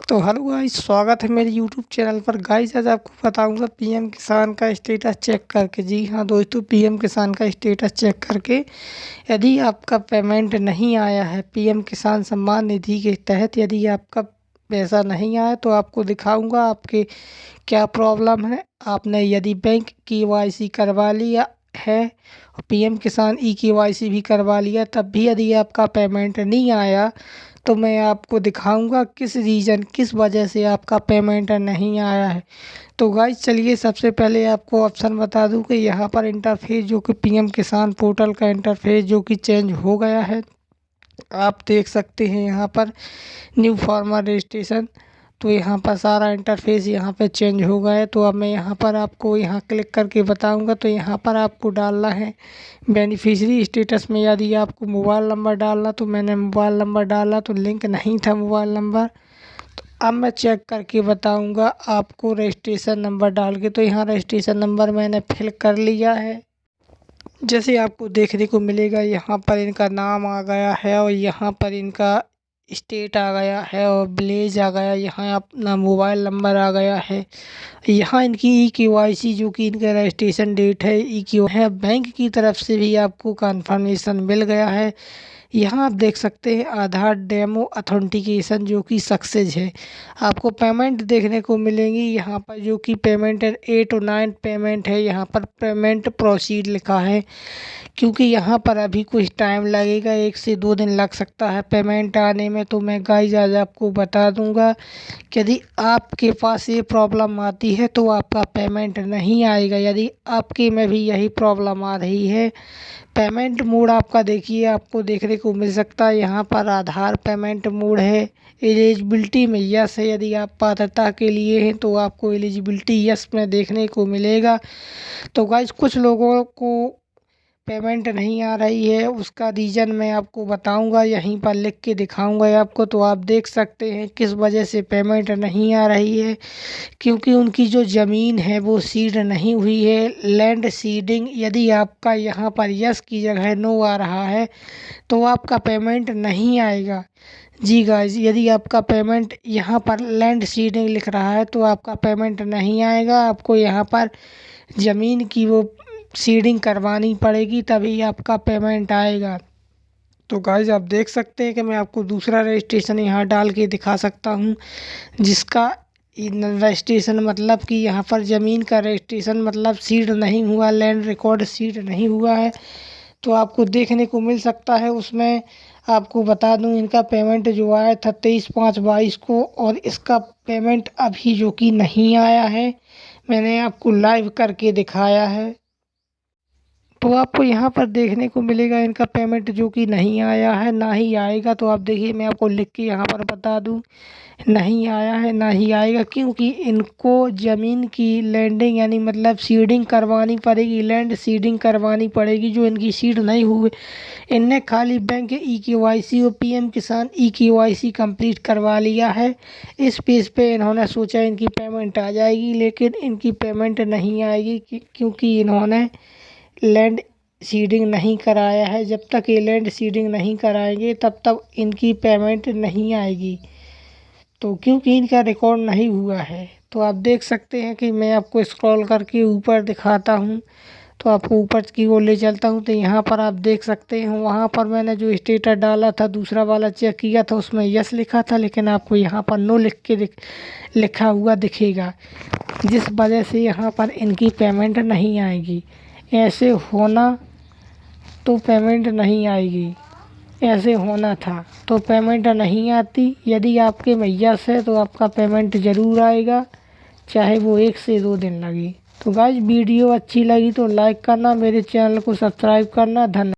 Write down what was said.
तो hello guys, स्वागत है मेरे यूट्यूब चैनल पर। गाइस आज आपको बताऊंगा पीएम किसान का स्टेटस चेक करके। जी हाँ दोस्तों, पीएम किसान का स्टेटस चेक करके यदि आपका पेमेंट नहीं आया है पीएम किसान सम्मान निधि के तहत, यदि आपका पैसा नहीं आया तो आपको दिखाऊंगा आपके क्या प्रॉब्लम है। आपने यदि बैंक केवाईसी करवा लिया है और पीएम किसान ई केवाईसी भी करवा लिया, तब भी यदि आपका पेमेंट नहीं आया तो मैं आपको दिखाऊंगा किस रीज़न किस वजह से आपका पेमेंट नहीं आया है। तो गाइस चलिए, सबसे पहले आपको ऑप्शन बता दूं कि यहाँ पर इंटरफेस जो कि पीएम किसान पोर्टल का इंटरफेस जो कि चेंज हो गया है। आप देख सकते हैं यहाँ पर न्यू फार्मर रजिस्ट्रेशन। तो यहाँ पर सारा इंटरफेस यहाँ पे चेंज हो गया है। तो अब मैं यहाँ पर आपको यहाँ क्लिक करके बताऊँगा। तो यहाँ पर आपको डालना है बेनिफिशियरी स्टेटस में यदि आपको मोबाइल नंबर डालना, तो मैंने मोबाइल नंबर डाला तो लिंक नहीं था मोबाइल नंबर। तो अब मैं चेक करके बताऊँगा आपको रजिस्ट्रेशन नंबर डाल के। तो यहाँ रजिस्ट्रेशन नंबर मैंने फिल कर लिया है। जैसे आपको देखने को मिलेगा यहाँ पर इनका नाम आ गया है और यहाँ पर इनका स्टेट आ गया है और विलेज आ गया, यहाँ अपना मोबाइल नंबर आ गया है। यहाँ इनकी ई केवाईसी जो कि इनका रजिस्ट्रेशन डेट है ई के है। बैंक की तरफ से भी आपको कन्फर्मेशन मिल गया है। यहाँ आप देख सकते हैं आधार डेमो अथेंटिकेशन जो कि सक्सेस है। आपको पेमेंट देखने को मिलेंगी यहाँ पर जो कि पेमेंट 8 और 9 पेमेंट है। यहाँ पर पेमेंट प्रोसीड लिखा है क्योंकि यहाँ पर अभी कुछ टाइम लगेगा, 1 से 2 दिन लग सकता है पेमेंट आने में। तो मैं गाइस आज आपको बता दूंगा कि यदि आपके पास ये प्रॉब्लम आती है तो आपका पेमेंट नहीं आएगा। यदि आपके में भी यही प्रॉब्लम आ रही है, पेमेंट मोड आपका देखिए आपको देखने को मिल सकता है। यहाँ पर आधार पेमेंट मोड है। एलिजिबिलिटी में यस है, यदि आप पात्रता के लिए हैं तो आपको एलिजिबिलिटी यस में देखने को मिलेगा। तो गाइस कुछ लोगों को पेमेंट नहीं आ रही है, उसका रीज़न मैं आपको बताऊंगा, यहीं पर लिख के दिखाऊंगा आपको। तो आप देख सकते हैं किस वजह से पेमेंट नहीं आ रही है, क्योंकि उनकी जो ज़मीन है वो सीड नहीं हुई है, लैंड सीडिंग। यदि आपका यहाँ पर यस की जगह नो आ रहा है तो आपका पेमेंट नहीं आएगा। जी गाइस, यदि आपका पेमेंट यहाँ पर लैंड सीडिंग लिख रहा है तो आपका पेमेंट नहीं आएगा। आपको यहाँ पर ज़मीन की वो सीडिंग करवानी पड़ेगी तभी आपका पेमेंट आएगा। तो गाइस आप देख सकते हैं कि मैं आपको दूसरा रजिस्ट्रेशन यहाँ डाल के दिखा सकता हूँ, जिसका रजिस्ट्रेशन मतलब कि यहाँ पर ज़मीन का रजिस्ट्रेशन मतलब सीड नहीं हुआ, लैंड रिकॉर्ड सीड नहीं हुआ है। तो आपको देखने को मिल सकता है। उसमें आपको बता दूं इनका पेमेंट जो आया था 23/5/22 को, और इसका पेमेंट अभी जो कि नहीं आया है, मैंने आपको लाइव करके दिखाया है। तो आपको यहाँ पर देखने को मिलेगा इनका पेमेंट जो कि नहीं आया है, ना ही आएगा। तो आप देखिए मैं आपको लिख के यहाँ पर बता दूँ, नहीं आया है ना ही आएगा, क्योंकि इनको ज़मीन की लैंडिंग यानी मतलब सीडिंग करवानी पड़ेगी, लैंड सीडिंग करवानी पड़ेगी। जो इनकी सीड नहीं हुई, इनने खाली बैंक ई केवाईसी और पीएम किसान ई केवाईसी कंप्लीट करवा लिया है। इस पेज पे इन्होंने सोचा इनकी पेमेंट आ जाएगी, लेकिन इनकी पेमेंट नहीं आएगी क्योंकि इन्होंने लैंड सीडिंग नहीं कराया है। जब तक ये लैंड सीडिंग नहीं कराएंगे तब तक इनकी पेमेंट नहीं आएगी, तो क्योंकि इनका रिकॉर्ड नहीं हुआ है। तो आप देख सकते हैं कि मैं आपको स्क्रॉल करके ऊपर दिखाता हूँ, तो आपको ऊपर की ओर ले चलता हूँ। तो यहाँ पर आप देख सकते हैं वहाँ पर मैंने जो स्टेटस डाला था दूसरा वाला चेक किया था, उसमें यस लिखा था, लेकिन आपको यहाँ पर नो लिख के लिखा हुआ दिखेगा, जिस वजह से यहाँ पर इनकी पेमेंट नहीं आएगी। ऐसे होना तो पेमेंट नहीं आएगी, ऐसे होना था तो पेमेंट नहीं आती। यदि आपके में यस है तो आपका पेमेंट ज़रूर आएगा, चाहे वो 1 से 2 दिन लगे। तो गाइस वीडियो अच्छी लगी तो लाइक करना, मेरे चैनल को सब्सक्राइब करना। धन्यवाद।